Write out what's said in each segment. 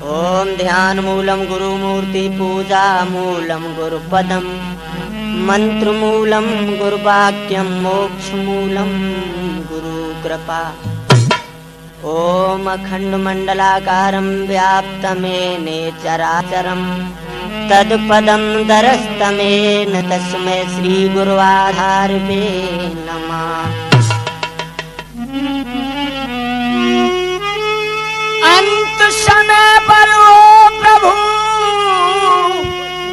ओम ध्यान मूलम गुरु मूर्ति पूजा मूलम गुरुपदम मंत्र मूलम गुरुवाक्यम मोक्ष मूलम गुरु कृपा। ओम अखंड मंडलाकारं व्याप्तमेन चराचरं तत्पदं दरस्तमेन तस्मै श्री गुरुवाधारवे नमः। अंत समय पर ओ प्रभु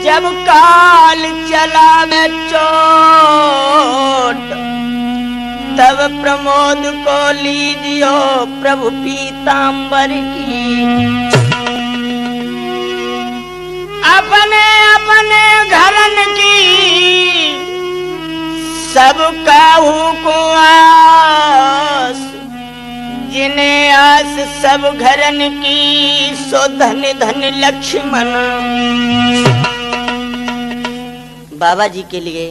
जब काल चला में चोट, तब प्रमोद को लीजियो प्रभु पीतांबर की। अपने अपने घरन की सब काहू को आस, जिन्हें आस सब घरन की सो धन धन लक्ष्मण। बाबा जी के लिए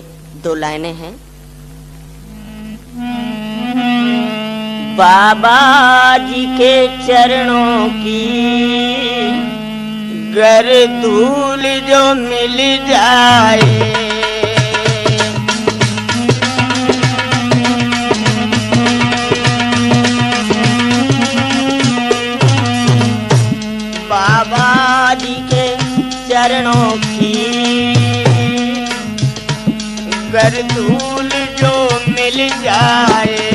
दो लाइनें हैं। बाबा जी के चरणों की गर धूल जो मिल जाए, बाबा जी के चरणों की गर धूल जो मिल जाए,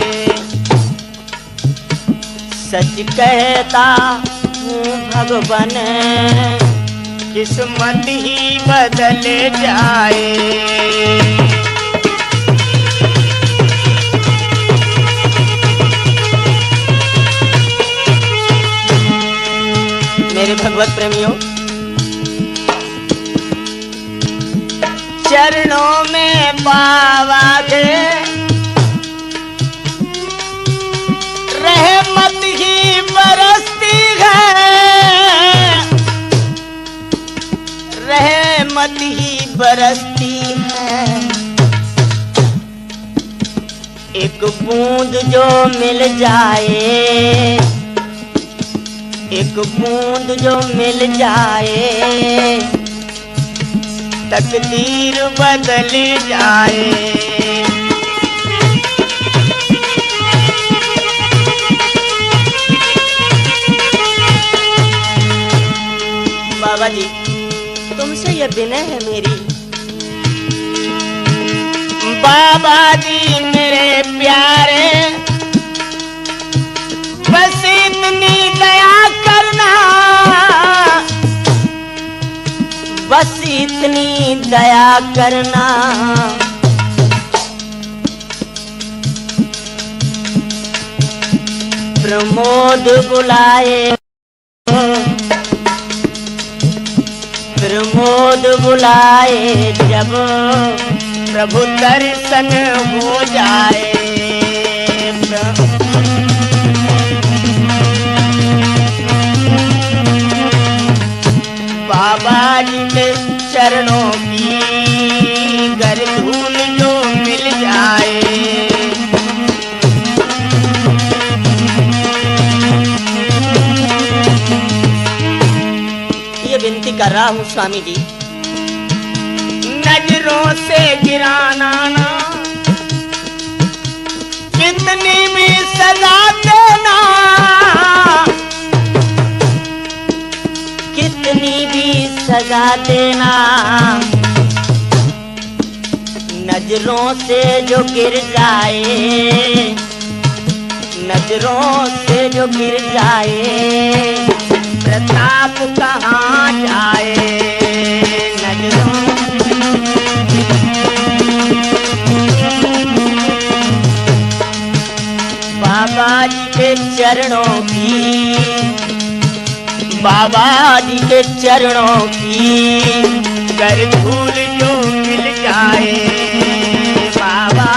सच कहता हूँ भगवान किस्मत ही बदल जाए। मेरे भगवत प्रेमियों, चरणों में बाबा के रहमत ही बरसती है, रहमत ही बरसती है। एक बूंद जो मिल जाए, एक बूंद जो मिल जाए, तकदीर बदल जाए। बाबा जी, तुमसे ये विनय है मेरी। बाबा जी मेरे प्यारे, बस इतनी दया करना, बस इतनी दया करना। प्रमोद बुलाए, प्रमोद बुलाए जब प्रभु दर्शन हो जाए। बाबा जी के चरणों की गर धूल जो मिल जाए, ये विनती कर रहा हूँ स्वामी जी। नजरों से गिराना ना, कितनी भी सजा देना, कितनी भी सजा देना। नजरों से जो गिर जाए, नजरों से जो गिर जाए, प्रताप कहाँ जाए। नजरों बाबा जी के चरणों की, बाबा जी के चरणों की गर धूल जो मिल जाए। बाबा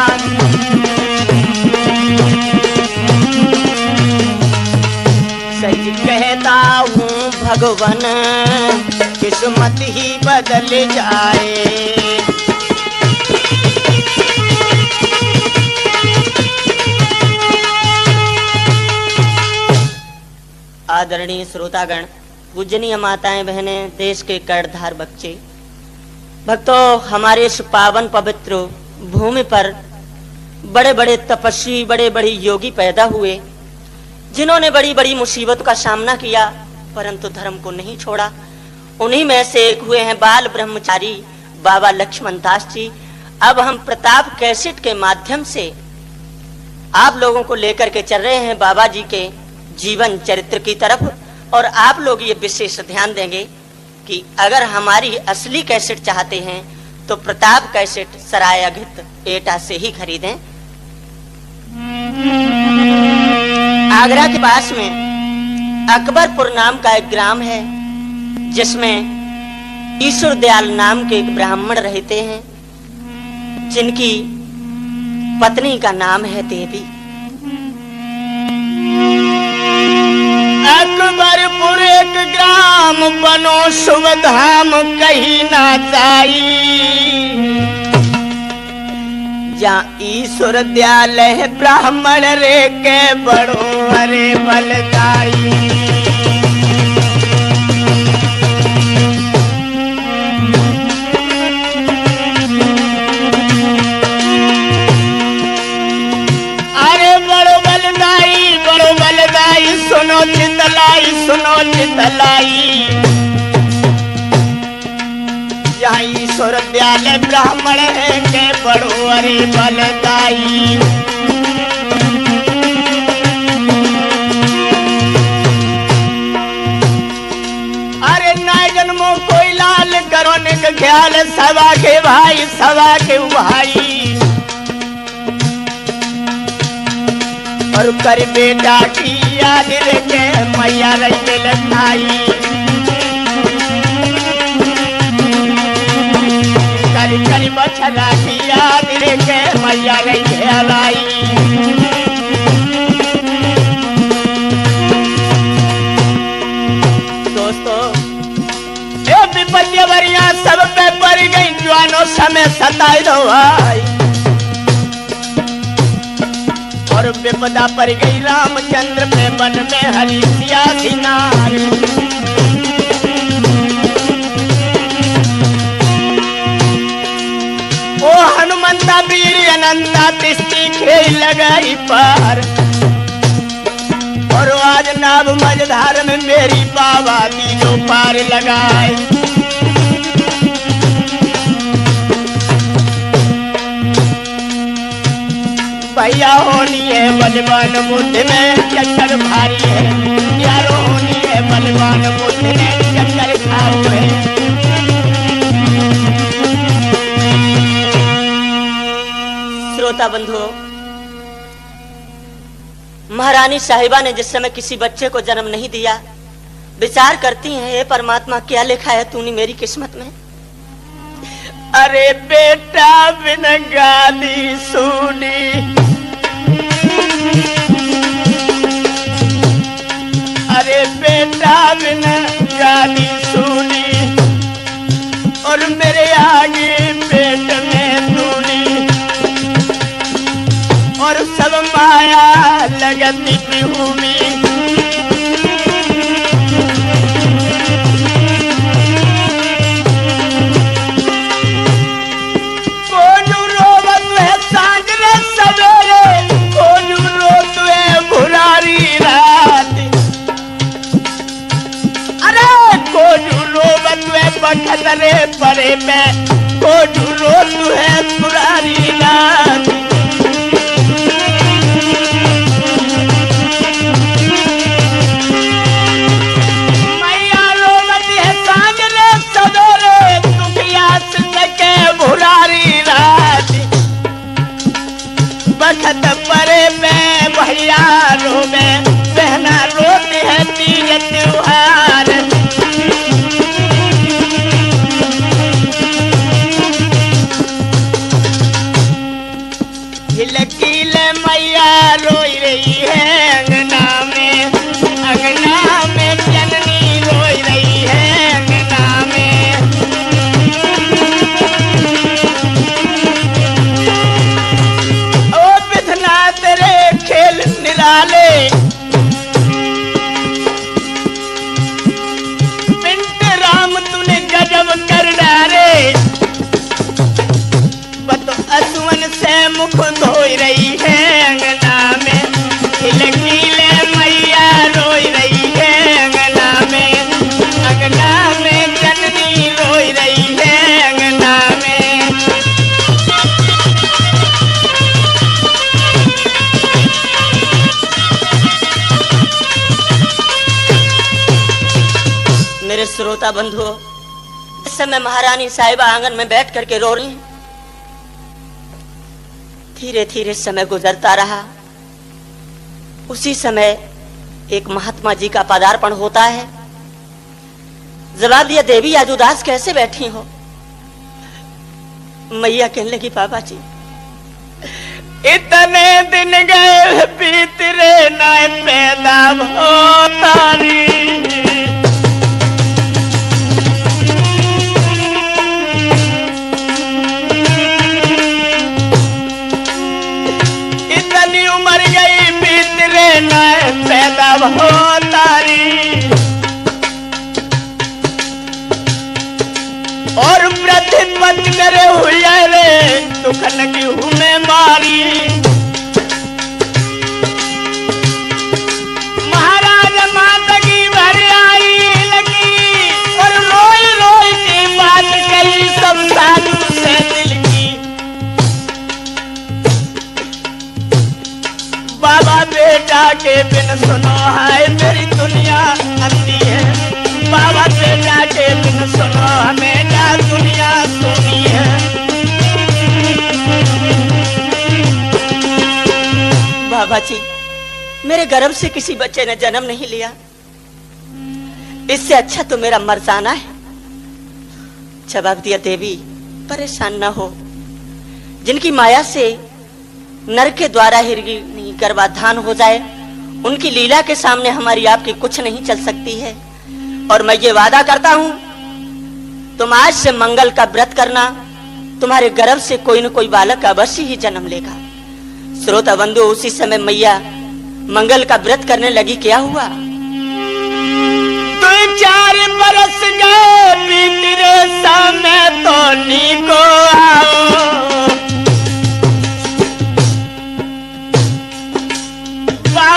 सच कहता हूँ भगवान किस्मत ही बदल जाए। आदरणीय श्रोतागण, पूजनीय माताएं बहनें, देश के कर्णधार बच्चे, भक्तों, हमारे इस पावन पवित्र भूमि पर बड़े बड़े तपस्वी, बड़े बड़े योगी पैदा हुए, जिन्होंने बड़ी बड़ी मुसीबत का सामना किया परंतु धर्म को नहीं छोड़ा। उन्हीं में से एक हुए हैं बाल ब्रह्मचारी बाबा लक्ष्मण दास जी। अब हम प्रताप कैसेट के माध्यम से आप लोगों को लेकर के चल रहे हैं बाबा जी के जीवन चरित्र की तरफ, और आप लोग ये विशेष ध्यान देंगे कि अगर हमारी असली कैसेट चाहते हैं तो प्रताप कैसेट सराय अघित एटा से ही खरीदें। आगरा के पास में अकबरपुर नाम का एक ग्राम है, जिसमें ईश्वर दयाल नाम के एक ब्राह्मण रहते हैं, जिनकी पत्नी का नाम है देवी। अकबरपुर एक ग्राम बनो शुभ धाम कहीं ना जाई, जहाँ ईश्वर दयाल है ब्राह्मण रे के बड़ो हरे बलदाई। सुनो चितलाई, सुनो चितलाई, यहाँ ईश्वर दयाल ब्राह्मण है के बड़ो अरे बलदाई। अरे नए जन्मों कोई लाल करो निक ख्याल, सवा के भाई सवा के भाई, और कर बेटा की याद रखे मैया रही लखाई। कर कर बछड़ा की याद रखे मैया रही हलाई। दोस्तों, ये विपत्ति वरिया सब पे पड़ गई, जवानों समय सताई दो भाई, और विपदा पर गई रामचंद्र पे वन में हरि सिया सिनार। ओ हनुमंता वीर अनंता तिष्ठी खेल लगाई पार, और आज नाव मझधार में मेरी बाबा तीनों पार लगाए। भैया होनी है बलवान मुद्द में चक्कर भारी है, यारो होनी है बलवान मुद्द में चक्कर खाओ है। श्रोता बंधुओं, महारानी साहिबा ने जिस समय किसी बच्चे को जन्म नहीं दिया, विचार करती हैं, हे परमात्मा क्या लिखा है तूने मेरी किस्मत में। अरे बेटा बिन गाली सुनी, अरे बेटा बिन गाली सुनी, और मेरे आगे पेट में तूनी, और सब माया लगती भूमि। खतरे परे में को ढूंढो तू है पुरानी रात। मैया रोवती है सांगले सदोरे, दुखिया सिंह के भुरारी रात। बखत परे में भैया रोवे, बहना रोती है तीज त्योहार। मुख धोई रही है अंगना में, खिले खिले मैया रोई रही है अंगना में जननी रोई रही है अंगना में। मेरे श्रोता बंधुओं, इस समय महारानी साहिबा आंगन में बैठ करके रो रही हैं। धीरे धीरे समय गुजरता रहा। उसी समय एक महात्मा जी का पदार्पण होता है। जवाब दिया, देवी आज उदास कैसे बैठी हो? मैया कहने लगी, बाबा जी इतने दिन गए बीत रे ना पैदा हो तारी, इतनी उम्र गई बीत रे ना पैदा हो तारी, और प्रतिपत करे हुआ रे दुखन की हूँ मारी। महाराज माता की भर आई लगी और रोई रोई की बात कही सब साधु से दिल की। बाबा बेटा के बिन सुनो हाय मेरी दुनिया अंधी है, बाबा बेटा के बिन सुनो हमें क्या दुनिया सुनी है। बाबा जी, मेरे गर्भ से किसी बच्चे ने जन्म नहीं लिया, इससे अच्छा तो मेरा मर जाना है। जवाब दिया, देवी परेशान ना हो, जिनकी माया से नर के द्वारा ही गर्भाधान हो जाए, उनकी लीला के सामने हमारी आपकी कुछ नहीं चल सकती है। और मैं ये वादा करता हूं, तुम आज से मंगल का व्रत करना, तुम्हारे गर्भ से कोई न कोई बालक अवश्य ही जन्म लेगा। श्रोता बंधु, उसी समय मैया मंगल का व्रत करने लगी। क्या हुआ? 2-4 बरस गए बीत रे समय तो नीको आओ,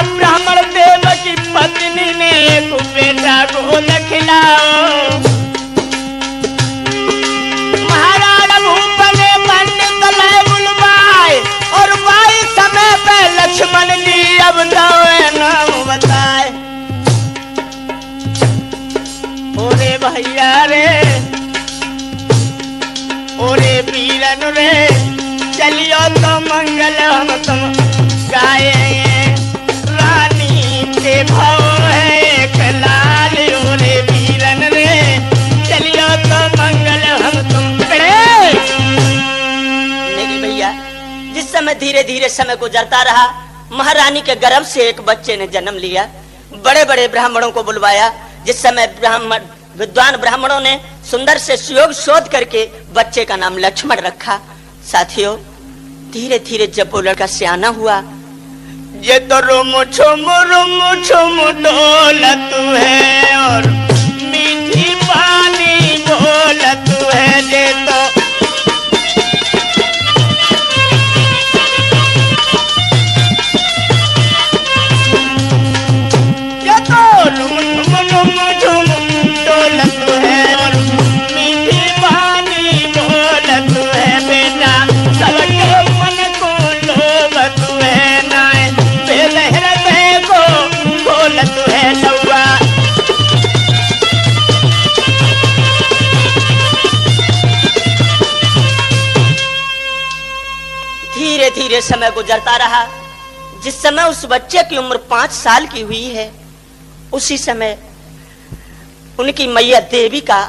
ब्राह्मण देव की पत्नी ने एक बेटा गोद खिलाओ। महाराज भूप ने पंडित ले बुलवाए और वाई समय पे लक्ष्मण जी अब दावे नाम बताए। ओरे भैया रे, ओरे वीरन रे, चलियो तो मंगल हम तुम गाएंगे। के भाव है एक लाल, ओरे वीरन रे, चलियो तो मंगल हम तुम करे। मेरी भैया, जिस समय धीरे धीरे समय गुजरता रहा, महारानी के गर्भ से एक बच्चे ने जन्म लिया। बड़े बड़े ब्राह्मणों को बुलवाया। जिस समय विद्वान ब्राह्मणों ने सुंदर से सुयोग शोध करके बच्चे का नाम लक्ष्मण रखा। साथियों, धीरे धीरे जब वो लड़का सियाना हुआ, ये तो रुम छुम डोलत है और मीठी पानी बोलत है। ये तो रुम छुम डोलत है और मीठी पानी बोलत है। बेटा सबके मन को लोभत है ना, हृदय को बोलत है लौआ। धीरे धीरे समय गुजरता रहा। जिस समय उस बच्चे की उम्र 5 साल की हुई है, उसी समय उनकी मैया देवी का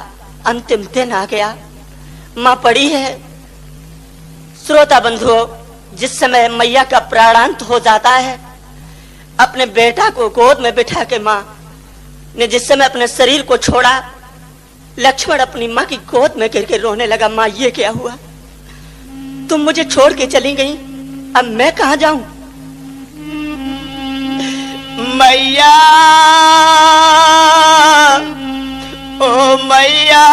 अंतिम दिन आ गया। मां पड़ी है। श्रोता बंधुओं, जिस समय मैया का प्राणांत हो जाता है, अपने बेटा को गोद में बिठा के मां ने जिस समय अपने शरीर को छोड़ा, लक्ष्मण अपनी मां की गोद में गिर के रोने लगा। मां, ये क्या हुआ? तुम मुझे छोड़ के चली गई, अब मैं कहां जाऊं? मैया, ओ मैया,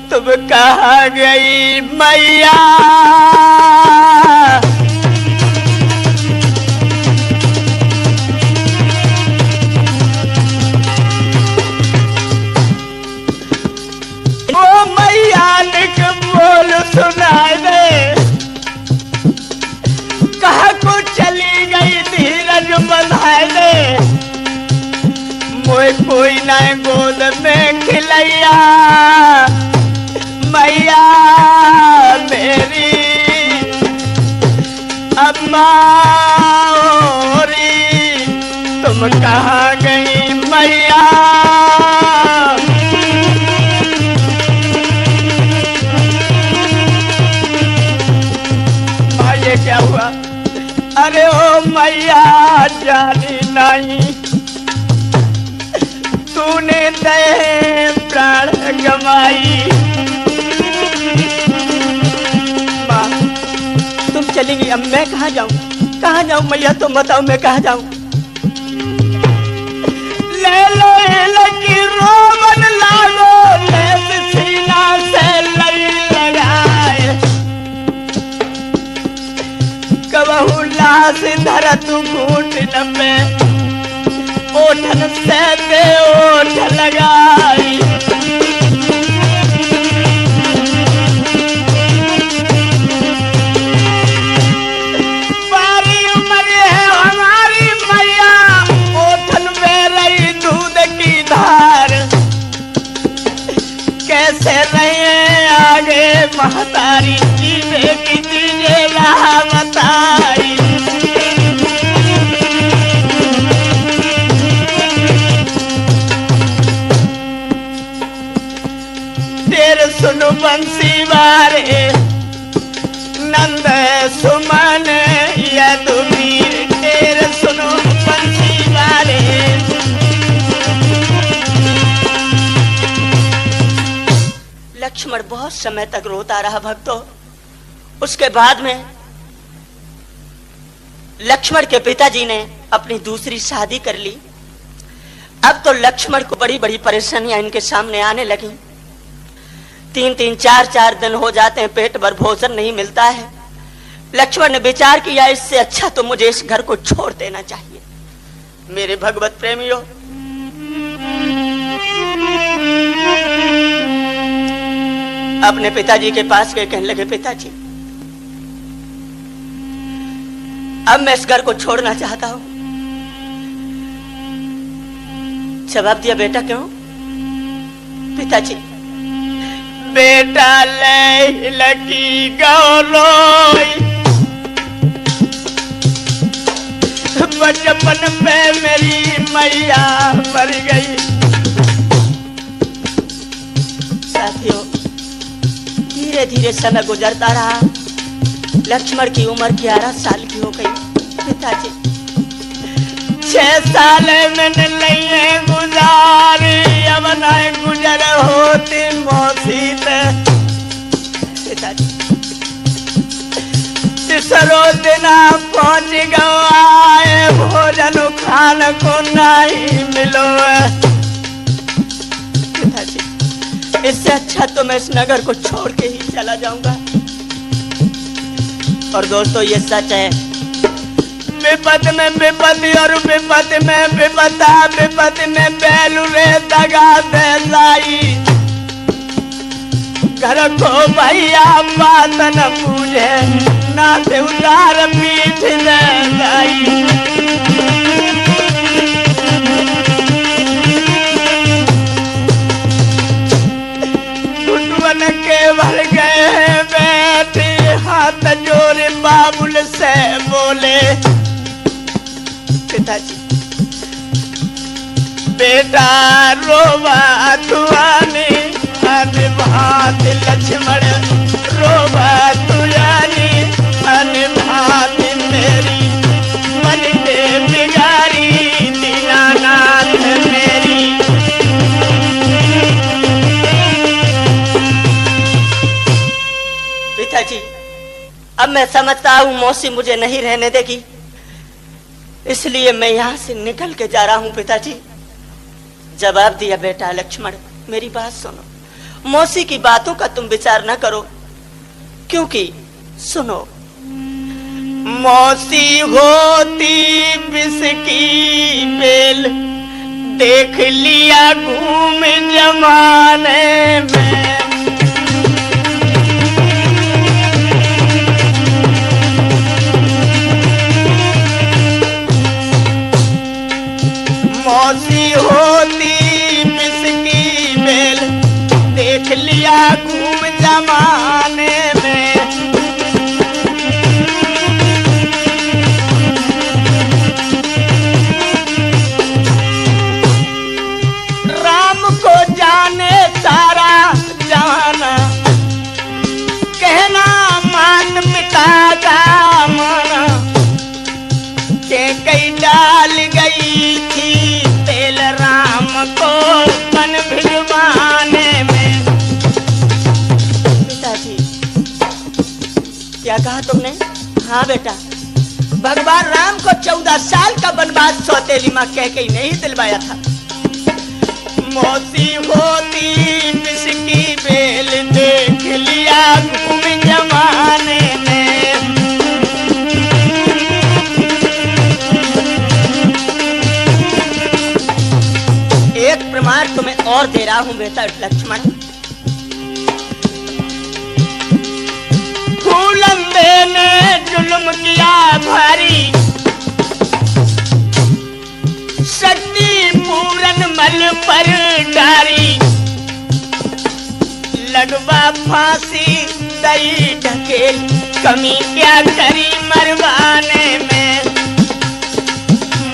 तुम कहाँ गई मैया? ओ मैया निक बोल सुनाए दे, कहाँ को चली गई धीरज बंधाए दे, मोए कोई ना गोद में खिलैया मैया मेरी अम्मा ओरी, तुम कहाँ गई मैया? ये क्या हुआ? अरे ओ मैया जानी नहीं, तूने दे प्राण गमाई। माँ तुम चली गई, अब मैं कहाँ जाऊँ? कहाँ जाऊँ मैया? तुम बताओ मैं कहाँ जाऊँ? ले लो लगी रोवन लागो, ले सीना से लई लगाए, कबहू लाश धर तू घूट में, ओठन से दे ओठ लगाई। बारी उम्र है हमारी मैया, ओठन में रही दूध की धार, कैसे रहे आगे महतारी, जीवे की दीजिए राह बताई। सुनो बंसी वारे नंद सुमन यदुवीर, तेरे सुनो बंसी वारे। लक्ष्मण बहुत समय तक रोता रहा भक्तों। उसके बाद में लक्ष्मण के पिताजी ने अपनी दूसरी शादी कर ली। अब तो लक्ष्मण को बड़ी बड़ी परेशानियां इनके सामने आने लगी। 3-3 4-4 दिन हो जाते हैं, पेट भर भोजन नहीं मिलता है। लक्ष्मण ने विचार किया इससे अच्छा तो मुझे इस घर को छोड़ देना चाहिए। मेरे भगवत प्रेमियों, अपने पिताजी के पास गए, कहने लगे पिताजी अब मैं इस घर को छोड़ना चाहता हूं। जवाब दिया बेटा क्यों? पिताजी बेटा ले लगी गौरोई, बचपन में मेरी मैया मर गई। साथियों धीरे धीरे समय गुजरता रहा। लक्ष्मण की उम्र 11 साल की हो गई। पिताजी 6 साल मैंने लिए गुजारी, अब नहीं गुजर होती मौसी ते। पिताजी तीसरो दिन पहुंच गए, भोजन खान को नहीं मिलो। पिताजी इससे अच्छा तो मैं इस नगर को छोड़ के ही चला जाऊंगा। और दोस्तों ये सच है, विपद में विपत्ति और विपत्ति में विपदा, विपत्ति में बेलुरे दगा दे लाई। घर को भैया बात न पूछे, ना से उतार पीठ दे लाई। दुश्मन के भर गए बैठे, हाथ जोड़े बाबुल से बोले पिताजी बेटा रोवा तुआनी अनभात, लक्ष्मण रोवा तुआनी अनभात, मेरी मन दे बिगारी दीनानाथ मेरी। पिताजी अब मैं समझता हूं मौसी मुझे नहीं रहने देगी, इसलिए मैं यहां से निकल के जा रहा हूं। पिताजी जवाब दिया बेटा लक्ष्मण मेरी बात सुनो, मौसी की बातों का तुम विचार न करो, क्योंकि सुनो, मौसी होती विष की बेल, देख लिया घूम जमाने में। मौसी होती विष की बेल, देख लिया घूम जमाने में। राम को जाने सारा जाना, कहना मात पिता का माना, के कई डाल गई थी तेल राम को बन भिजवाने में। पिताजी, क्या कहा तुमने? हाँ बेटा, भगवान राम को 14 साल का वनवास सौतेली माँ कह के ही नहीं दिलवाया था। मौसी होती विष की बेल, देख लिया घूम जमाने में। एक प्रमाण तुम्हें और दे रहा हूं बेटा लक्ष्मण। फूलंदे ने जुल्म किया भारी, शक्ति पूरन मल पर डारी, लगवा फांसी दई ढकेल, कमी क्या करी मरवाने में।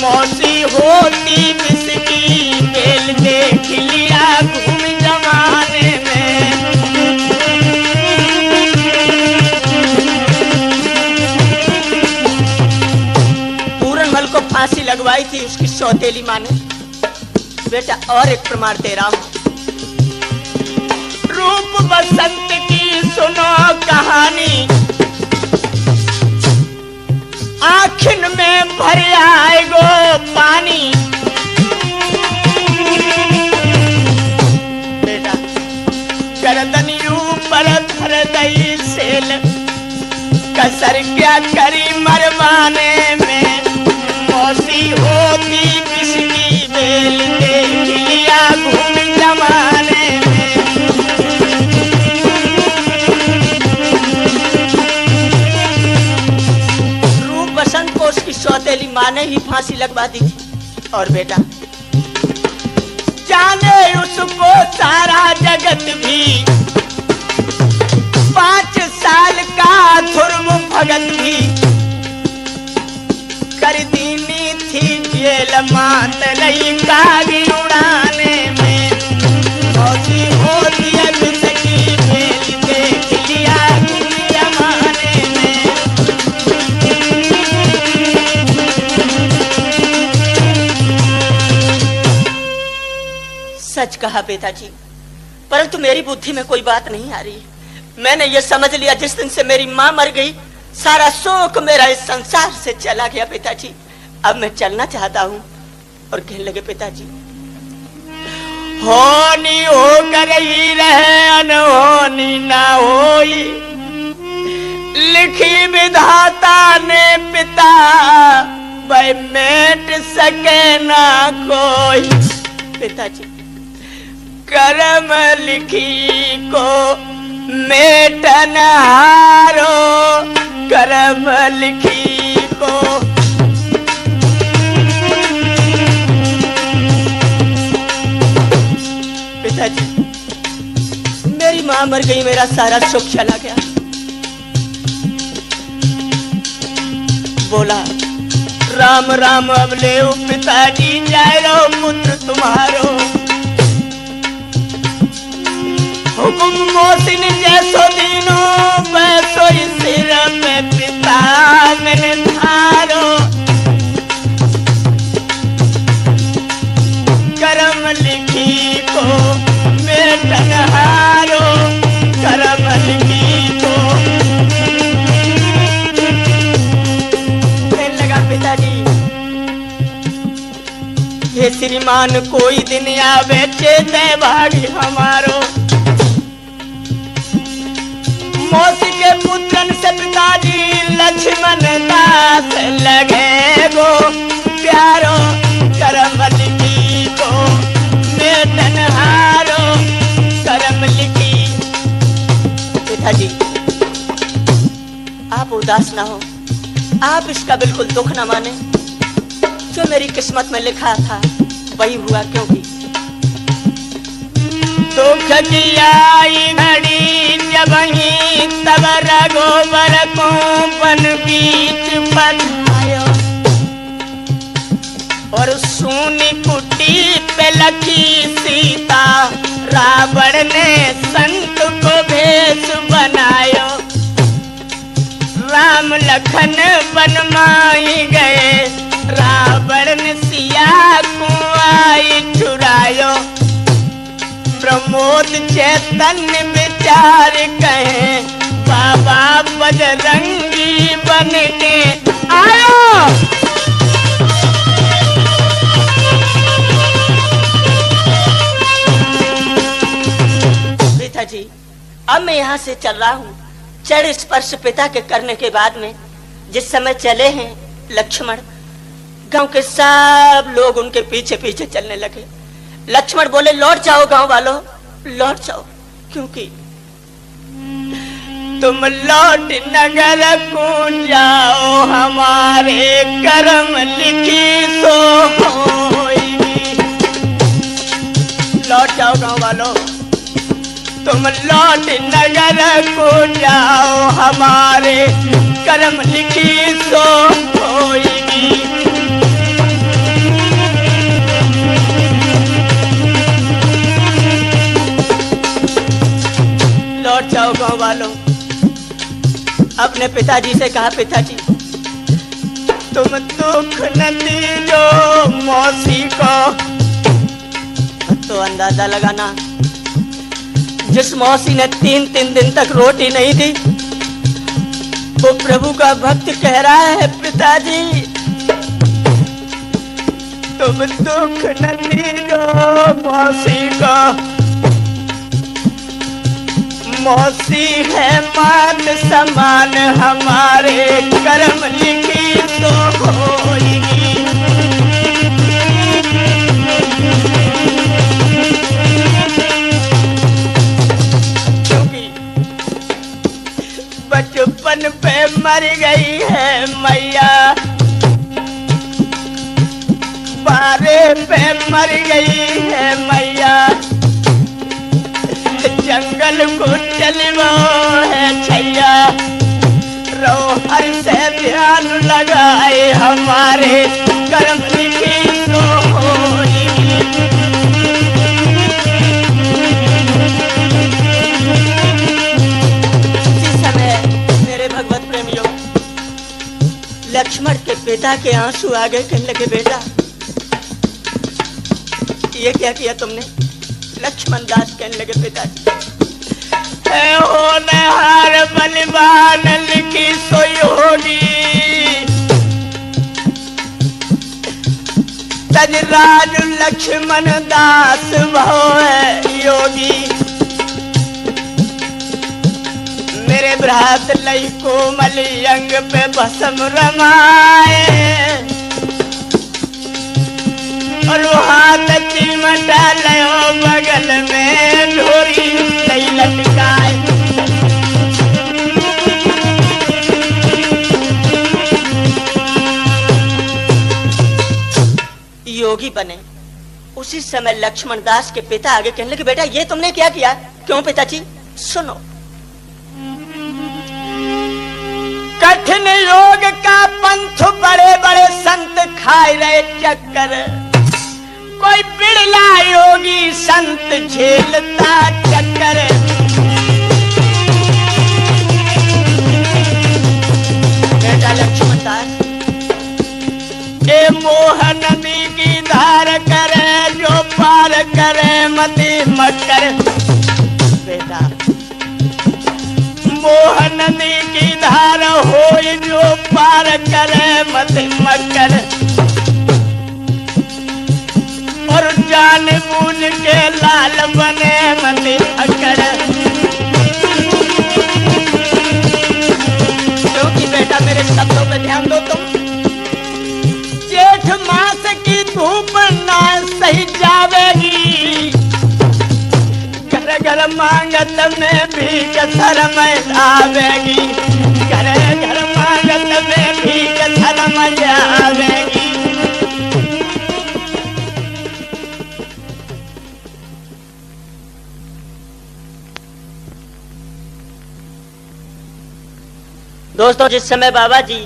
मौसी होती विष की बेल, देख लिया घूम जमाने में। पूरनमल को फांसी लगवाई थी उसकी सौतेली माँ ने। बेटा और एक प्रमाण दे रहा हूं। रूप बसंत की सुनो कहानी, आँखिन में भर आएगो पानी। बेटा गर्दन ऊपर धर दई सेल, कसर क्या करी मरवाने में। मौसी होती विष की बेल, देख लिया घूम जमाने में। रूप बसंत को उसकी सौतेली माँ ने ही फांसी लगवा दी थी। और बेटा जाने उसको सारा जगत भी, 5 साल का धुर्म भगत भी, कर दीनी थी जेल मात लई कागी उड़ाने में। मौसी होती विष की बेल, देख लिया घूम जमाने में। सच कहा पिताजी, परंतु मेरी बुद्धि में कोई बात नहीं आ रही। मैंने ये समझ लिया जिस दिन से मेरी माँ मर गई, सारा शोक मेरा इस संसार से चला गया पिताजी। अब मैं चलना चाहता हूँ। और कहने लगे पिताजी, होनी होकर ही रहे, अनहोनी ना होई, लिखी विधाता ने पिता, वह मेट सके ना कोई। पिताजी कर्म लिखी को मेटन हारो, कर्म लिखी को। पिताजी मेरी माँ मर गई, मेरा सारा सुख चला गया। बोला राम राम अब ले पिताजी, जाए रो पुत्र तुम्हारो। हुकुम मोसिन जैसो दीनो, वैसो ही सिर पे पिता मैंने धारो। कर्म लिखी को मेटन हारो, कर्म लिखी को। कहने लगा पिताजी, हे श्रीमान कोई दिन आवे चेते भागी हमारो। लक्ष्मण दास लगे गो प्यारो करम लिखी को मेदन हारो करम लिखी। पिताजी आप उदास ना हो, आप इसका बिल्कुल दुख ना माने। जो मेरी किस्मत में लिखा था वही हुआ, क्योंकि दुख की आई घड़ी जब ही तब रघुवर को बन बीच बधायो और सोनी कुटी पे लखी सीता रावण ने संत को भेष बनायो। राम लखन वन माही गए रावण ने सिया को आई चुरायो। प्रमोद चैतन्य विचार कहे बाबा बजरंगी बन के आयो। पिताजी अब मैं यहाँ से चल रहा हूँ। चढ़ स्पर्श पिता के करने के बाद में जिस समय चले हैं लक्ष्मण, गांव के सब लोग उनके पीछे पीछे चलने लगे। लक्ष्मण बोले लौट जाओ गांव वालों, लौट जाओ, क्योंकि तुम लौट नगर को जाओ हमारे कर्म लिखी तो होगी। लौट जाओ गांव वालों, तुम लौट नगर को जाओ हमारे कर्म लिखी तो होगी। लौट जाओ गांव वालों। अपने पिताजी से कहा पिताजी तुम दुख न दीजो मौसी को। तो अंदाजा लगाना, जिस मौसी ने 3-3 दिन तक रोटी नहीं दी वो प्रभु का भक्त कह रहा है पिताजी तुम दुख न दीजो मौसी को। मौसी है मान समान हमारे कर्म लिखी तो होगी। क्योंकि बचपन पे मर गई है मैया, बारे पे मर गई है मैया। जंगल को चलवो है छैया, रो हर से ध्यान लगाए हमारे कर्म लिखी तो होगी। इसी समय मेरे भगवत प्रेमियों लक्ष्मण के पिता के आंसू आ गए। कहने लगे बेटा ये क्या किया तुमने? लक्ष्मण दास कहने लगे पिताजी होनहार बलवान लिखी सोई होगी। तजराज लक्ष्मण दास भव है योगी। मेरे भ्रात लई कोमल अंग पे भस्म रमाए और हाथ चिमटा लयो बगल में ढोरी लई लटकाए। योगी बने। उसी समय लक्ष्मण दास के पिता आगे कहने लगे बेटा ये तुमने क्या किया? क्यों पिताजी? सुनो, कठिन योग का पंथ बड़े बड़े संत खाए रहे चक्कर, कोई बिड़ला योगी संत झेलता चक्कर। बेटा लक्ष्मण दास ए मोह नदी की धार करे जो पार करे मति मकर। बेटा मोह नदी की धार हो जो पार करे मति मकर। और जान बूझ के लाल बने मति अकड़। क्योंकि बेटा मेरे शब्दों पे ध्यान दो तुम। जेठ मास की धूप ना सही जावेगी, घर घर मांगत में भी शर्म आवेगी, घर घर मांगत में भी शर्म आवेगी। दोस्तों, जिस समय बाबा जी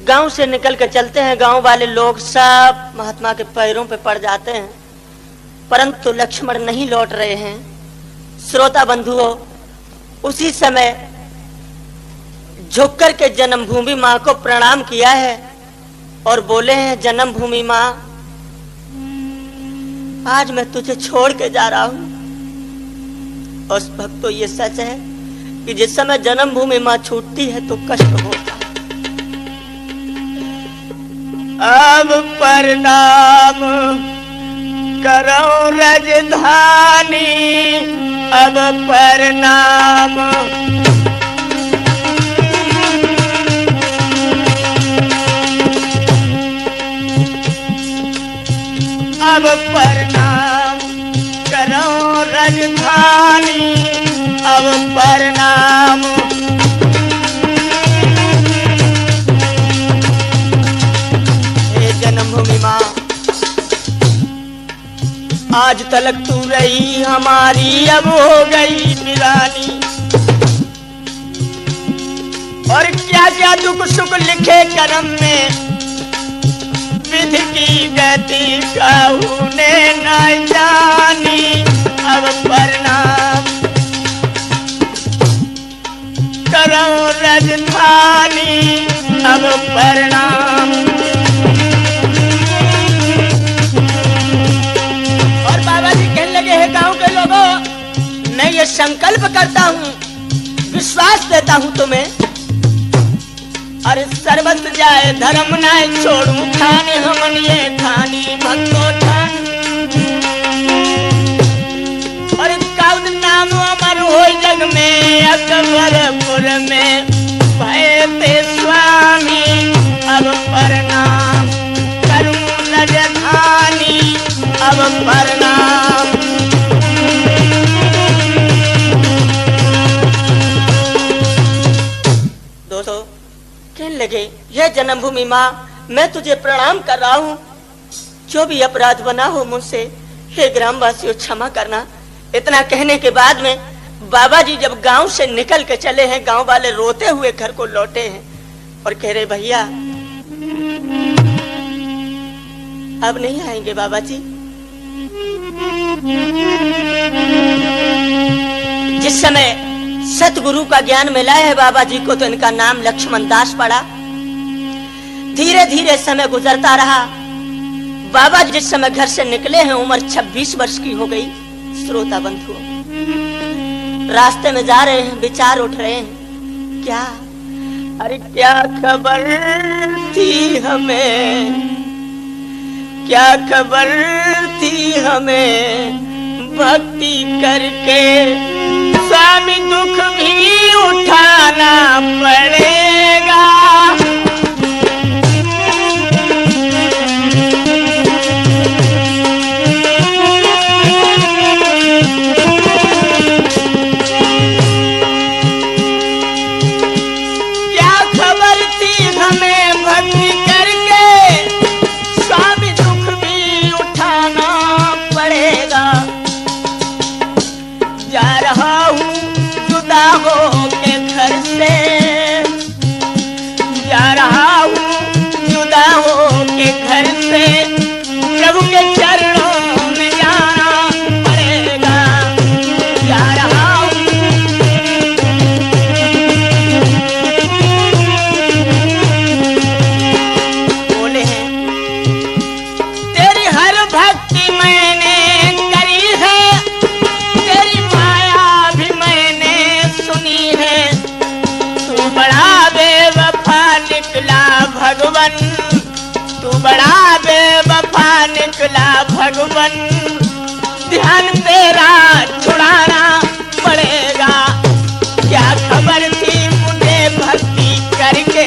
गांव से निकल कर चलते हैं, गांव वाले लोग सब महात्मा के पैरों पे पड़ जाते हैं, परंतु लक्ष्मण नहीं लौट रहे हैं। श्रोता बंधुओं, उसी समय झुककर के जन्मभूमि माँ को प्रणाम किया है और बोले हैं, जन्मभूमि माँ, आज मैं तुझे छोड़ के जा रहा हूं। और भक्तों, ये सच है कि जिस समय जन्मभूमि माँ छूटती है तो कष्ट होता है। अब प्रणाम करो राजधानी, अब प्रणाम अब प्रणाम करो राजधानी, अब प्रणाम हे जन्मभूमि माँ, आज तलक तू रही हमारी, अब हो गई वीरानी। और क्या क्या दुख सुख लिखे करम में, विधि की गति कहू ने न जानी। अब प्रणाम करो राजधानी, अब प्रणाम। और बाबा जी कहने लगे, हैं गांव के लोगों, मैं ये संकल्प करता हूँ, विश्वास देता हूँ तुम्हें, अरे सर्वत जाए धर्म न छोड़ू ठाने, हमन ये ठानी भक्तो ठान। और कौन नाम अमर हो जग में, अकबरपुर में भय ते स्वामी। अब प्रणाम करूं राजधानी, अब प्रणाम दोस्तों। कहने लगे, ये जन्मभूमि माँ, मैं तुझे प्रणाम कर रहा हूँ, जो भी अपराध बना हो मुझसे, हे ग्रामवासियों क्षमा करना। इतना कहने के बाद में बाबा जी जब गांव से निकल के चले हैं, गांव वाले रोते हुए घर को लौटे हैं और कह रहे, भैया अब नहीं आएंगे बाबा जी। जिस समय सतगुरु का ज्ञान मिला है बाबा जी को, तो इनका नाम लक्ष्मण दास पड़ा। धीरे धीरे समय गुजरता रहा। बाबा जी जिस समय घर से निकले हैं, उम्र 26 वर्ष की हो गई। श्रोता बंधुओं, रास्ते में जा रहे हैं, विचार उठ रहे हैं, क्या अरे क्या खबर थी हमें, क्या खबर थी हमें, भक्ति करके स्वामी दुख भी उठाना पड़ेगा। क्या खबर थी हमें, भक्ति करके स्वामी दुख भी उठाना पड़ेगा। जा रहा हूँ जुदा हो के घर से, जा रहा हूँ जुदा हो के घर से, प्रभु के चरणों में जाना पड़ेगा। जा रहा हूँ बोले हैं, तेरी हर भक्ति मैंने करी है, तेरी माया भी मैंने सुनी है। तू बड़ा बेवफा निकला भगवन, तू बड़ा बेवफा निकला भगवन। ध्यान तेरा छुड़ाना पड़ेगा। क्या खबर थी मुझे भक्ति करके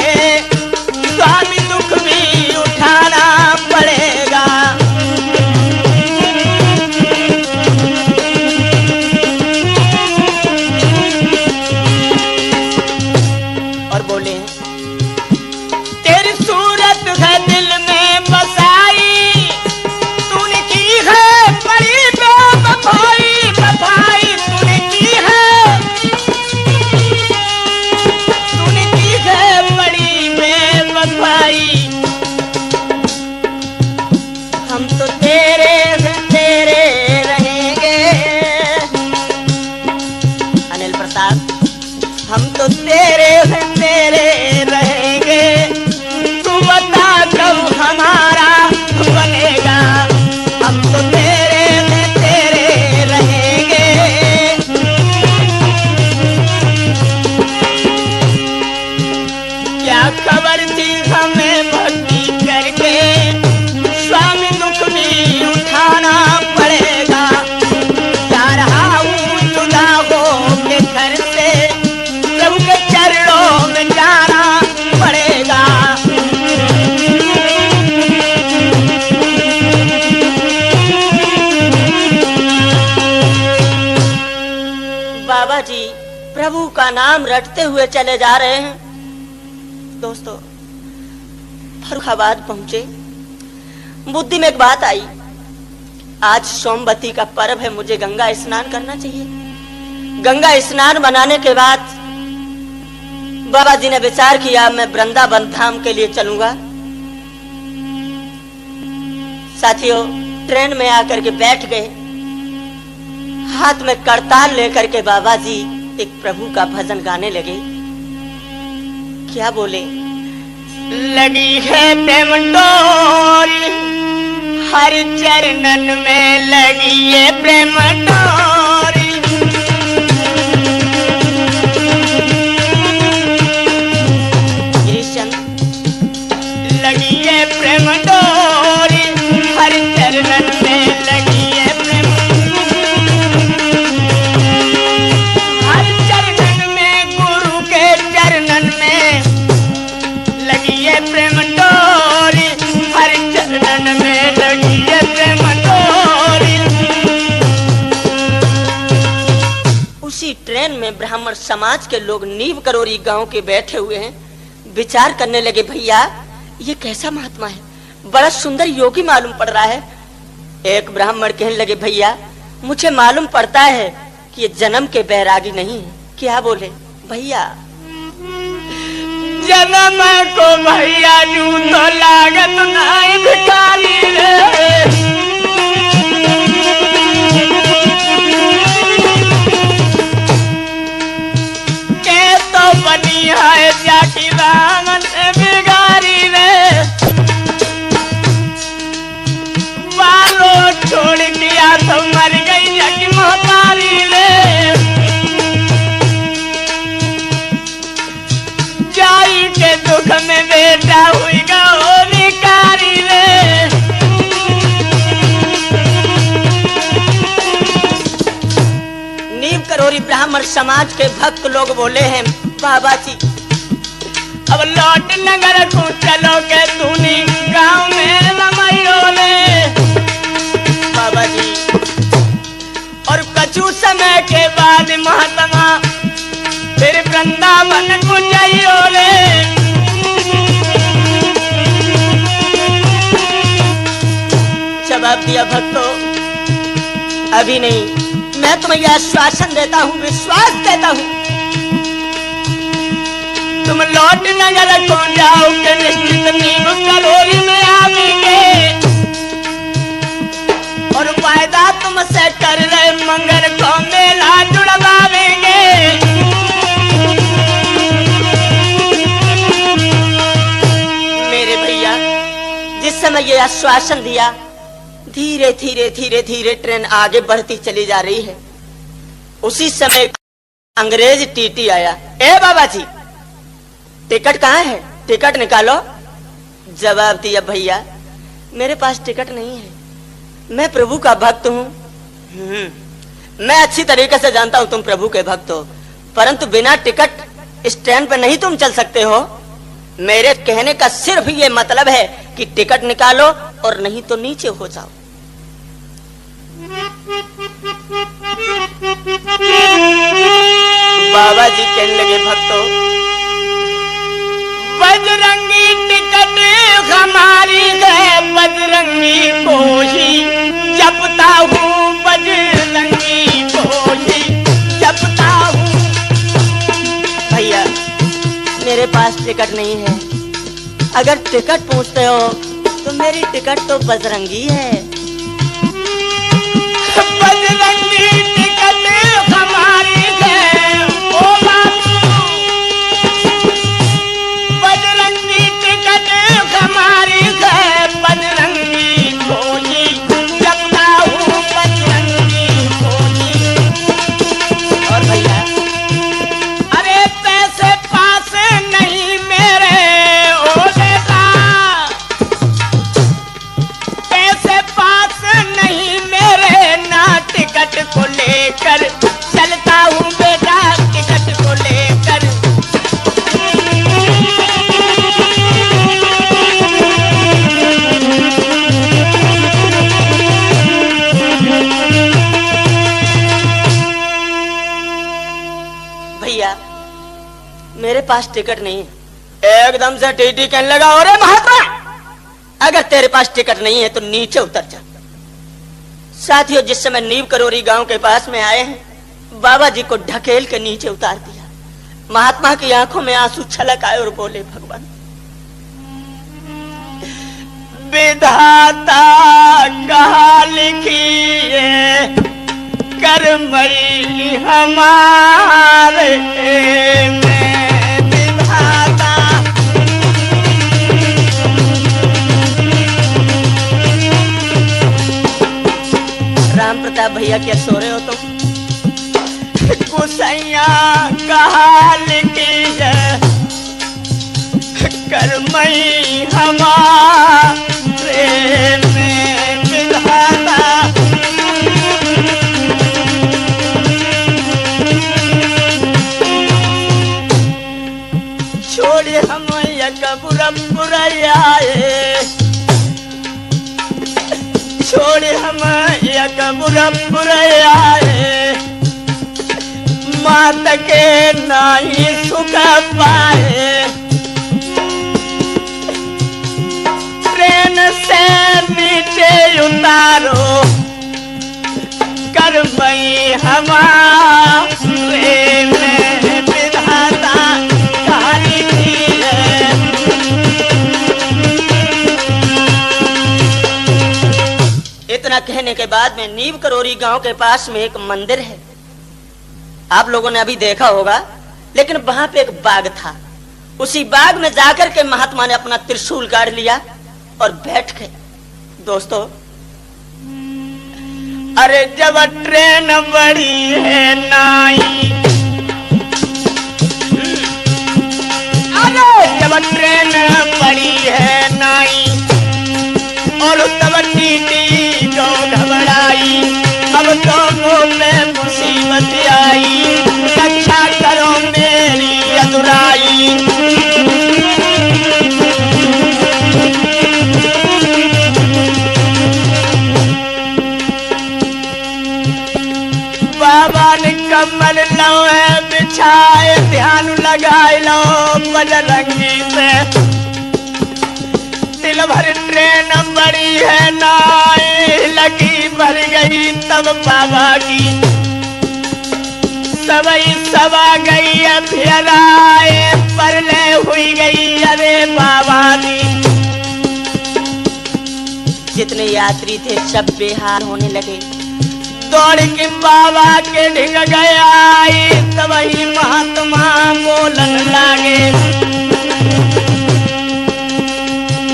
साहब, हम तो तेरे हैं तेरे रहेंगे, तू बता कब हमारा बनेगा। हम तो तेरे हैं तेरे रहेंगे। क्या खबर थी हमें भक्ति करके, स्वामी दुख भी उठाना पड़ेगा। जा रहा हूँ जुदा हो के घर से, प्रभु के चरणों में जाना पड़ेगा। बाबा जी प्रभु का नाम रटते हुए चले जा रहे हैं। दोस्तों, फर्रुखाबाद पहुंचे, बुद्धि में एक बात आई, आज सोमवती का पर्व है, मुझे गंगा स्नान करना चाहिए। गंगा स्नान बनाने के बाद बाबा जी ने विचार किया, मैं वृंदावन धाम के लिए चलूंगा। साथियों, ट्रेन में आकर के बैठ गए, हाथ में करताल लेकर के बाबा जी एक प्रभु का भजन गाने लगे। क्या बोले? लगी है प्रेम डोरी हर चरणन में, लगी है प्रेम डोरी। गिरीशचंद, लगी है प्रेम डोरी हर चरणन में, लगी है प्रेम। हर चरणन में, गुरु के चरणन में, लगी है प्रेम डोरी। हर चरणन में लगी है प्रेम डोरी। उसी ट्रेन में ब्राह्मण समाज के लोग नीव करोरी गांव के बैठे हुए हैं, विचार करने लगे, भैया ये कैसा महात्मा है, बड़ा सुंदर योगी मालूम पड़ रहा है। एक ब्राह्मण कहने लगे, भैया मुझे मालूम पड़ता है कि ये जन्म के बैरागी नहीं है। क्या बोले? भैया जन्म को भैया जू तो लागत नहीं भिखारी रे। के तो बनी है जाकी रामन से बिगारी रे। बालों छोड़ दिया तो मर गई जाकी मोहतारी रे। जाई के दुख में बेटा हुई गो निकारी रे। नीव करोरी ब्राह्मण समाज के भक्त लोग बोले हैं, बाबा जी अब लौट नगर को चलो के तूनी गांव में रमाइयो ले। बाबा जी, और कछु समय के बाद महात्मा फिर वृंदावन को जाइयो रे। जवाब दिया, भक्तों अभी नहीं, मैं तुम्हें यह आश्वासन देता हूँ, विश्वास देता हूँ, तुम लौट नगर को जाओ के निश्चित नीव करोरी में आवेंगे। और वायदा तुमसे कर रहे मंगल को मेला जुड़वावेंगे। मेरे भैया, जिस समय ये आश्वासन दिया, धीरे धीरे धीरे धीरे ट्रेन आगे बढ़ती चली जा रही है। उसी समय अंग्रेज टीटी आया, ए बाबा जी टिकट कहाँ है, टिकट निकालो। जवाब दिया, भैया मेरे पास टिकट नहीं है, मैं प्रभु का भक्त हूँ। मैं अच्छी तरीके से जानता हूँ तुम प्रभु के भक्त हो, परंतु बिना टिकट इस ट्रेन पे नहीं तुम चल सकते हो। मेरे कहने का सिर्फ ये मतलब है कि टिकट निकालो और नहीं तो नीचे हो जाओ। बाबा जी कहने लगे, भक्तों बजरंगी टिकट हमारी है, बजरंगी को ही जपता हूँ, बजरंगी को ही जपता हूँ। भैया मेरे पास टिकट नहीं है, अगर टिकट पूछते हो तो मेरी टिकट तो बजरंगी है। बजरंगी टिकट हमारी है, मेरे पास टिकट नहीं है। एकदम से टीटी कहने लगा, अरे महात्मा, अगर तेरे पास टिकट नहीं है तो नीचे उतर जा। साथियों, जिस समय नीव करोरी गांव के पास में आए हैं, बाबा जी को ढकेल के नीचे उतार दिया। महात्मा की आंखों में आंसू छलक आए और बोले, भगवान, विधाता कहा लिखिए करमई हमारे में विधाता। राम प्रताप भैया क्या सो रहे हो तुम? गुसैया कहा लिखिए करमई हमारे में विधाता। छोड़े हम यकबुरपुरयाए, छोड़े हम यकबुरपुरयाए, मात के नाही सुख पाए। ट्रेन से नीचे उतारो करमई हमारे में विधाता कहानी थी है। इतना कहने के बाद में नीव करोरी गांव के पास में एक मंदिर है, आप लोगों ने अभी देखा होगा, लेकिन वहां पे एक बाग था। उसी बाग में जाकर के महात्मा ने अपना त्रिशूल गाड़ लिया और बैठ गए। दोस्तों, अरे जब ट्रेन बड़ी है नाई, अरे जब ट्रेन बड़ी है नाई और तब टीटी जो घबराई, अब तो मुंह में मुसीबत आई, रक्षा करो मेरी अधुराई। बाबा ने कमल लो बिछाए, ध्यान लगाए लो बजरंगी से। दिल भर ट्रेन बड़ी है नाई, लगी भर गई तब बाबा की। सबई सवा गई फिर आए, परले हुई गई अरे बाबा दी। जितने यात्री थे सब बेहाल होने लगे। दौड़ के बाबा के ढिग गया, तब ही महात्मा बोलन लागे,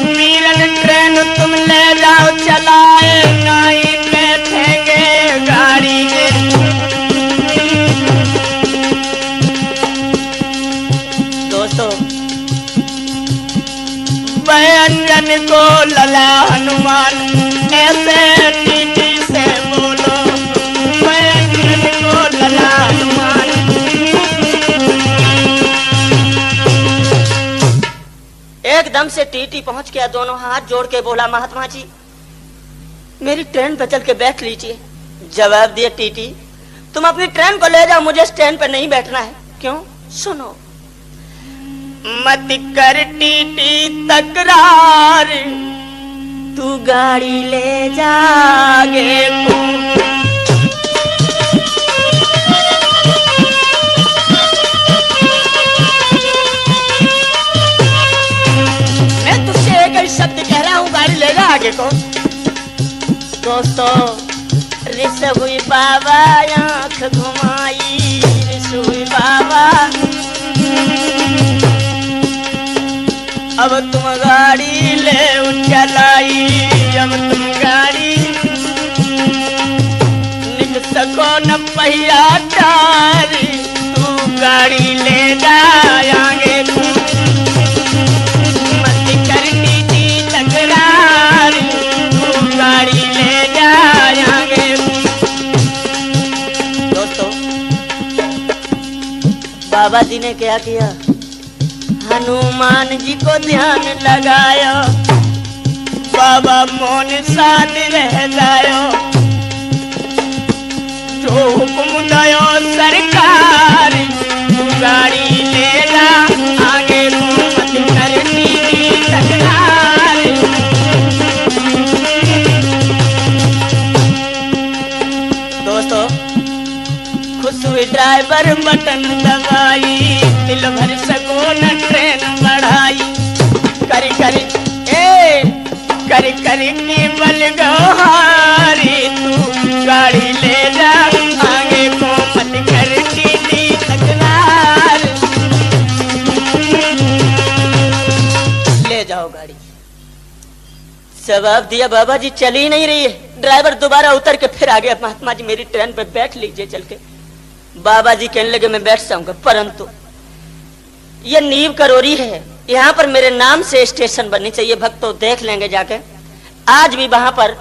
वीरन ट्रेन तुम ले जाओ चलाए, नाई बैठेंगे गाड़ी के। दोस्तों, व्यंजन को लला हनुमान, ऐसे टीटी से बोलो, व्यंजन को लला हनुमान। एकदम से टीटी पहुंच गया, दोनों हाथ जोड़ के बोला, महात्मा जी मेरी ट्रेन पर चल के बैठ लीजिए। जवाब दिया टीटी, तुम अपनी ट्रेन को ले जाओ, मुझे स्टैंड पर नहीं बैठना है। क्यों? सुनो, मत कर टीटी तकरार, तू गाड़ी ले जागे तू। मैं तुझसे एक ही शब्द कह रहा हूँ, गाड़ी ले जा आगे को। दोस्तों, रिस हुई बाबा आंख घुमाई, रिस हुई बाबा, अब तुम गाड़ी ले चलाई, अब तुम गाड़ी निक सको न पहिया डारी, तू गाड़ी ले जाएंगे तू। मत कर टीटी तकरार, तू गाड़ी ले जाएंगे। दोस्तों, बाबा जी ने क्या किया? हनुमान जी को ध्यान लगायो, बाबा मोन साथ रह जायो, जो हुक्म दयो सरकार, तू गाड़ी ले जा सुई ड्राइवर बटन दबाई, दिल भर सको न ट्रेन बढ़ाई। करी करी करी करी की बलगोहारी, तू गाड़ी ले जा आगे को मत कर टीटी तकरार। ले जाओ गाड़ी। जवाब दिया बाबा जी चल ही नहीं रही है। ड्राइवर दोबारा उतर के फिर आ गया, महात्मा जी मेरी ट्रेन पे बैठ लीजिए चल के। बाबा जी कहने लगे मैं बैठ जाऊंगा, परंतु ये नींव करोरी है, यहाँ पर मेरे नाम से स्टेशन बननी चाहिए। भक्तों देख लेंगे जाके, आज भी वहां पर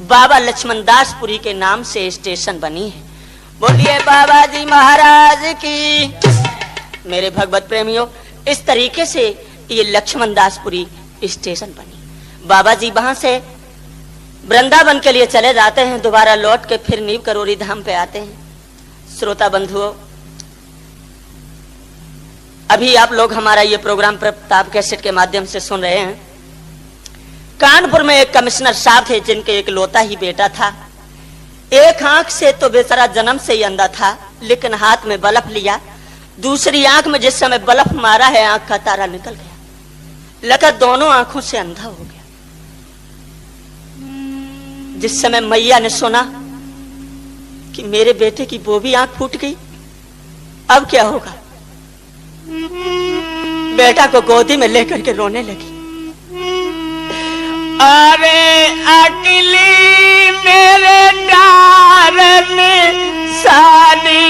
बाबा लक्ष्मण दासपुरी के नाम से स्टेशन बनी है। बोलिए बाबा जी महाराज की। मेरे भगवत प्रेमियों, इस तरीके से ये लक्ष्मण दासपुरी स्टेशन बनी। बाबा जी वहां से वृंदावन के लिए चले जाते हैं, दोबारा लौट के फिर नीव करोरी धाम पे आते हैं। श्रोता बंधुओं, अभी आप लोग हमारा ये प्रोग्राम प्रताप कैसेट के माध्यम से सुन रहे हैं। कानपुर में एक कमिश्नर साहब थे जिनके एक लौता ही बेटा था। एक आंख से तो बेचारा जन्म से ही अंधा था, लेकिन हाथ में बल्ब लिया, दूसरी आंख में जिस समय बल्ब मारा है आंख का तारा निकल गया, लगा दोनों आंखों से अंधा हो गया। जिस समय मैया ने सुना कि मेरे बेटे की वो भी आंख फूट गई, अब क्या होगा, बेटा को गोदी में लेकर के रोने लगी। अरे अकेली मेरे डार में सानी,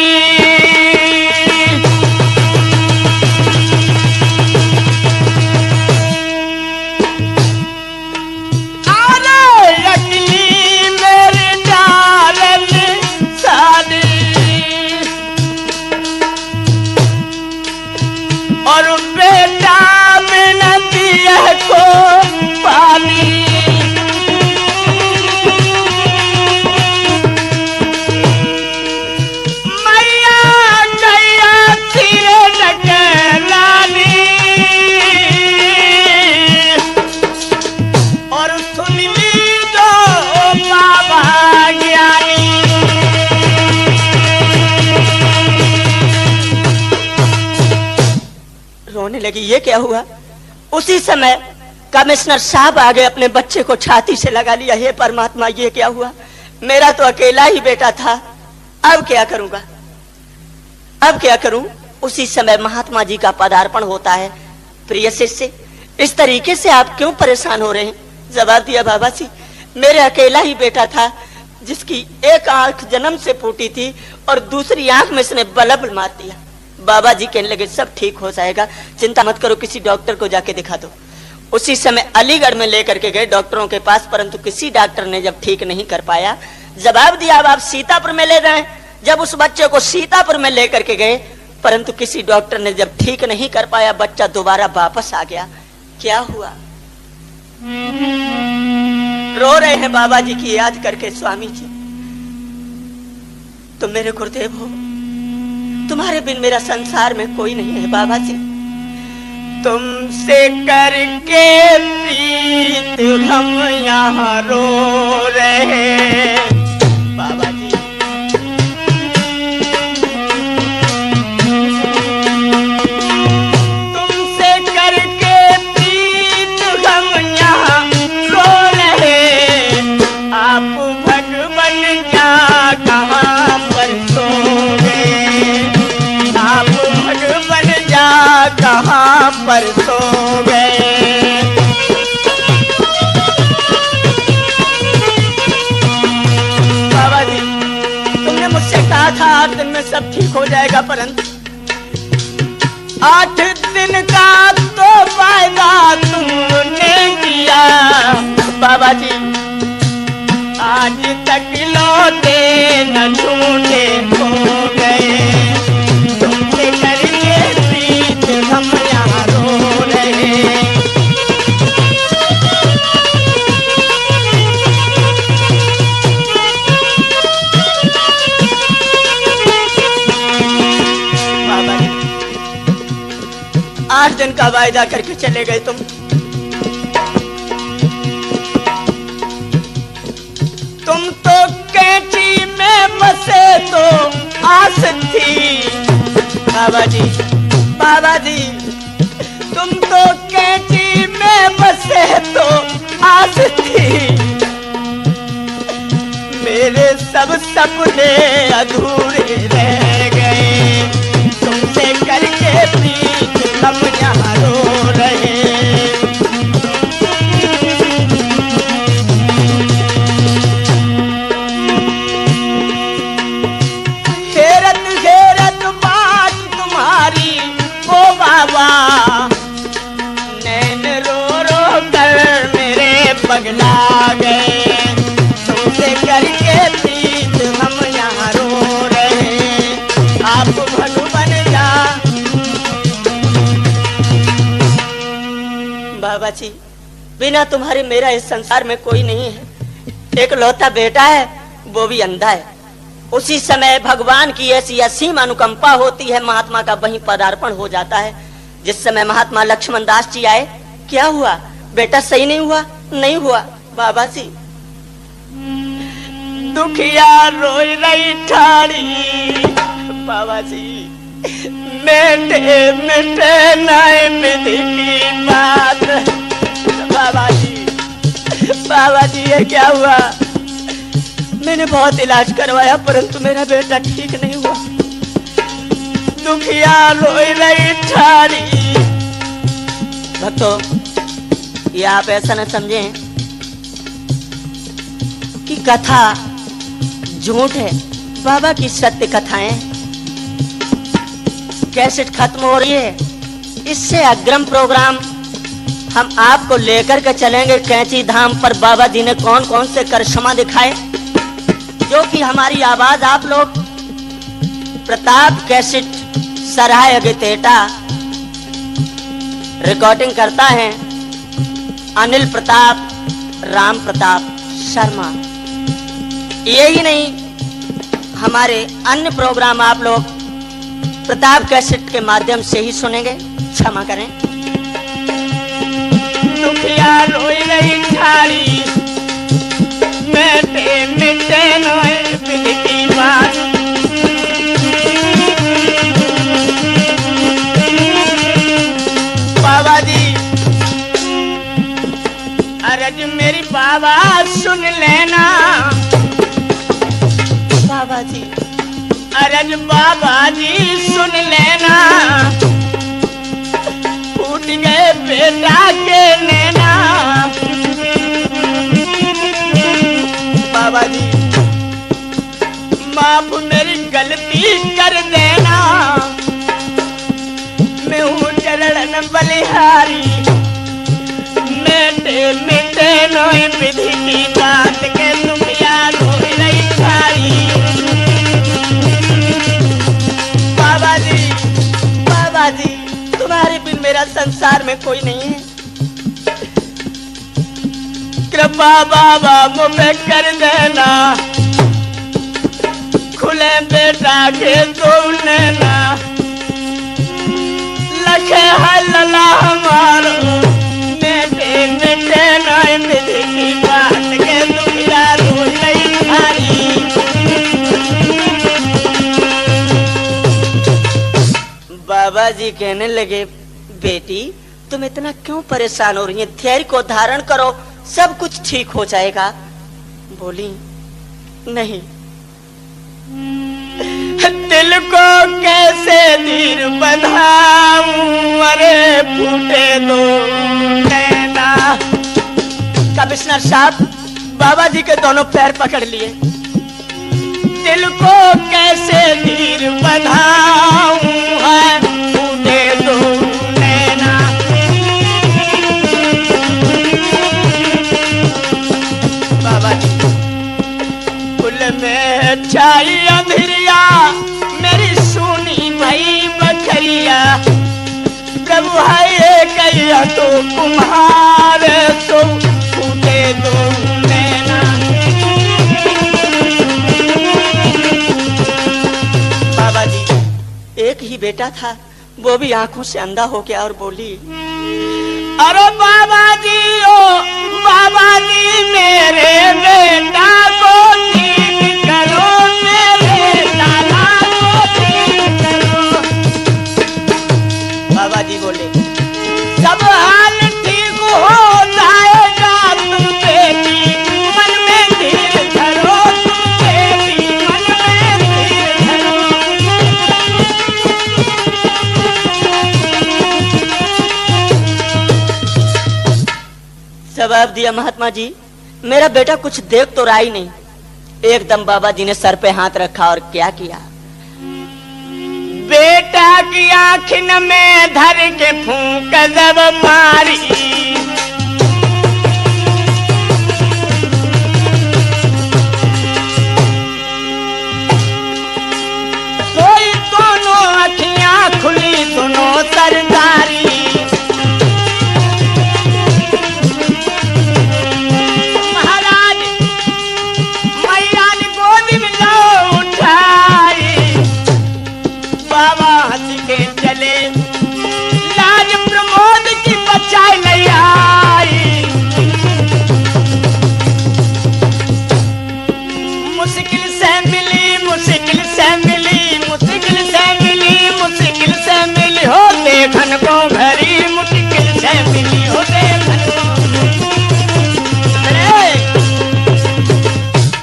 अरे अकेली मेरे डार में सानी, और बेटा बिना दिया को पानी। मैया गैया सिरे नगलानी, और सुन ली दो बाबा ज्ञानी। रोने लगी, ये क्या हुआ। उसी समय कमिश्नर साहब आ गए, अपने बच्चे को छाती से लगा लिया। हे परमात्मा, ये क्या हुआ, मेरा तो अकेला ही बेटा था, अब क्या करूंगा, अब क्या करूं। उसी समय महात्मा जी का पदार्पण होता है। प्रिय शिष्य, इस तरीके से आप क्यों परेशान हो रहे हैं। जवाब दिया बाबा जी मेरे अकेला ही बेटा था, जिसकी एक आंख जन्म से फूटी थी और दूसरी आंख में इसने बल्ब मार दिया। बाबा जी कहने लगे सब ठीक हो जाएगा, चिंता मत करो, किसी डॉक्टर को जाके दिखा दो। उसी समय अलीगढ़ में लेकर के गए डॉक्टरों के पास, परंतु किसी डॉक्टर ने जब ठीक नहीं कर पाया, जवाब दिया अब आप सीतापुर में ले जाएं। जब उस बच्चे को सीतापुर में लेकर के गए, परंतु किसी डॉक्टर ने जब ठीक नहीं कर पाया, बच्चा दोबारा वापस आ गया। क्या हुआ, रो रहे हैं बाबा जी की याद करके। स्वामी जी तुम मेरे गुरुदेव हो, तुम्हारे बिन मेरा संसार में कोई नहीं है। बाबा जी तुमसे करके प्रीत हम यहाँ रो रहे। बाबा जी तुमसे करके प्रीत हम यहाँ रो रहे। आप भगवान क्या कहाँ पर सो गए, आप भगवान जा कहाँ पर सो गए। बाबा जी तुमने मुझसे कहा था 8 दिन में सब ठीक हो जाएगा, परंतु 8 दिन का तो वायदा तुमने किया। बाबा जी आज तक लौटे न ढूंढे हो गए। तुमसे करके प्रीत हम यहाँ रो रहे। बाबा जी 8 दिन का वायदा करके चले गए तुम तो कैंची में बसे तो आस थी बाबा जी तुम तो कैंची में बसे तो आस थी, मेरे सब सपने अधूरे रह गए, तुमसे करके प्रीत हम यहाँ रो रहे। हेरत बात तुम्हारी ओ बाबा, नैन रो रो कर मेरे पगला गए, तुमसे करके प्रीत हम यहाँ रो रहे, आप भनु बन जा। बाबा जी बिना तुम्हारे मेरा इस संसार में कोई नहीं है। एक लौता बेटा है, वो भी अंधा है। उसी समय भगवान की ऐसी असीम अनुकंपा होती है, महात्मा का वहीं पदार्पण हो जाता है। जिस समय महात्मा लक्ष्मण दास जी आए, क्या हुआ बेटा, सही नहीं हुआ? नहीं हुआ बाबा जी। दुखिया रोई रही ठाड़ी बाबा जी, मेटे मेटे नए विधि की बात। बाबा जी ये क्या हुआ? मैंने बहुत इलाज करवाया परंतु मेरा बेटा ठीक नहीं हुआ। दुखिया रोई रही ठाड़ी। भक्तों ये आप ऐसा न समझें कि कथा झूठ है, बाबा की सत्य कथाएं। कैसेट खत्म हो रही है, इससे अग्रिम प्रोग्राम हम आपको लेकर के चलेंगे कैंची धाम पर। बाबा जी ने कौन कौन से करिश्मा दिखाए, जो कि हमारी आवाज आप लोग प्रताप कैसेट सराय गतेटा रिकॉर्डिंग करता है, अनिल प्रताप राम प्रताप शर्मा। यही नहीं, हमारे अन्य प्रोग्राम आप लोग प्रताप कैसेट के माध्यम से ही सुनेंगे, क्षमा करें। दुखिया रोई रही ठाड़ी, मेटे मिटे नए विधि की बात। बाबा जी अरज मेरी बाबा सुन लेना। बाबा जी अरज बाबा जी सुन लेना, फूट गए बेटा के नैना। बाबा जी माफ मेरी गलती कर देना, मैं हूँ चरण बलिहारी, मेटे मिटे नई विधि की बात के तुम याद हो रही भारी। बाबा जी तुम्हारे बिन मेरा संसार में कोई नहीं है। कृपा बाबा मुझे कर देना, खुले बेटा के दो नैना। लखे है लला हमारो, मेटे मिटे नए विधि की बात के तुम याद हो रही भारी। बाबा जी कहने लगे, बेटी तुम इतना क्यों परेशान हो रही है, धैर्य को धारण करो, सब कुछ ठीक हो जाएगा। बोली नहीं, दिल को कैसे धीर बंधाऊं, अरे फूटे दो नैना। कमिश्नर साहब बाबा जी के दोनों पैर पकड़ लिए। दिल को कैसे धीर बंधाऊं, है फूटे दो नैना। बाबा जी कुल में छाई अंधेरिया, मेरी सुनी भई बखरिया। प्रभु है कहिया तो कुम्हार, तो फूटे दो नैना। बाबा जी एक ही बेटा था, वो भी आंखों से अंधा हो गया और बोली, अरे बाबा जी ओ बाबा जी मेरे बेटा को ठीक करो, मेरे लाला को ठीक करो। जवाब दिया, महात्मा जी मेरा बेटा कुछ देख तो रहा ही नहीं। एकदम बाबा जी ने सर पे हाथ रखा और क्या किया, बेटा की आँखिन में धर के फूंक जब मारी, सोई दोनों अखियां खुली सुनो सरदारी, महाराज मैया ने गोद में लो उठाई, बाबा हंस के चले लाज प्रमोद की बचाई नहीं आई, मुश्किल से मिली मुश्किल से मिली मुश्किल से मिली मुश्किल से मिली हो देखन को घरी, मुश्किल से मिली हो देखन को।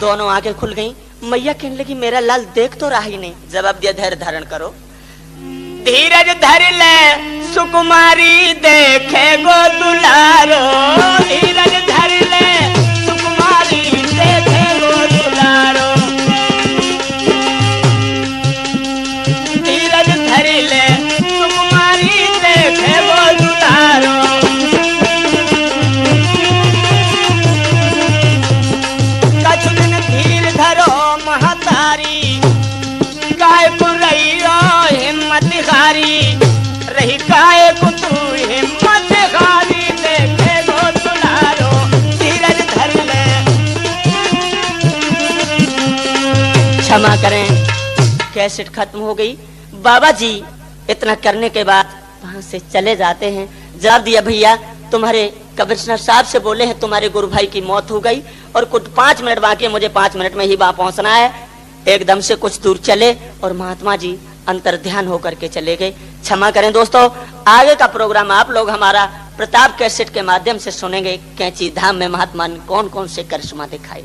दोनों आंखें खुल गईं। मैया कहने लगी मेरा लाल देख तो रहा ही नहीं। जवाब दिया धैर्य धारण करो, धीरज धर ले सुकुमारी देखे गो दुलारो, धीरज धर ले सुकुमारी देखे गो दुलारो, धीरज धर ले सुकुमारी देखे गो दुलारो, कछु दिन धीर धरो महतारी, काय पुरैयो हिम्मत हारी, रही काय को तू हिम्मत हारी देखे गो दुलारो, धीरज धर ले। क्षमा करें। कैसेट खत्म हो गई। बाबा जी इतना करने के बाद वहां से चले जाते हैं। जवाब दिया भैया तुम्हारे कमिश्नर साहब से बोले हैं तुम्हारे गुरु भाई की मौत हो गई और कुछ 5 मिनट बाकी है, मुझे 5 मिनट में ही वहां पहुंचना है। एकदम से कुछ दूर चले और महात्मा जी अंतर ध्यान होकर के चले गए। क्षमा करें दोस्तों, आगे का प्रोग्राम आप लोग हमारा प्रताप कैसेट के माध्यम से सुनेंगे। कैंची धाम में महात्मा ने कौन कौन से करिश्मा दिखाए।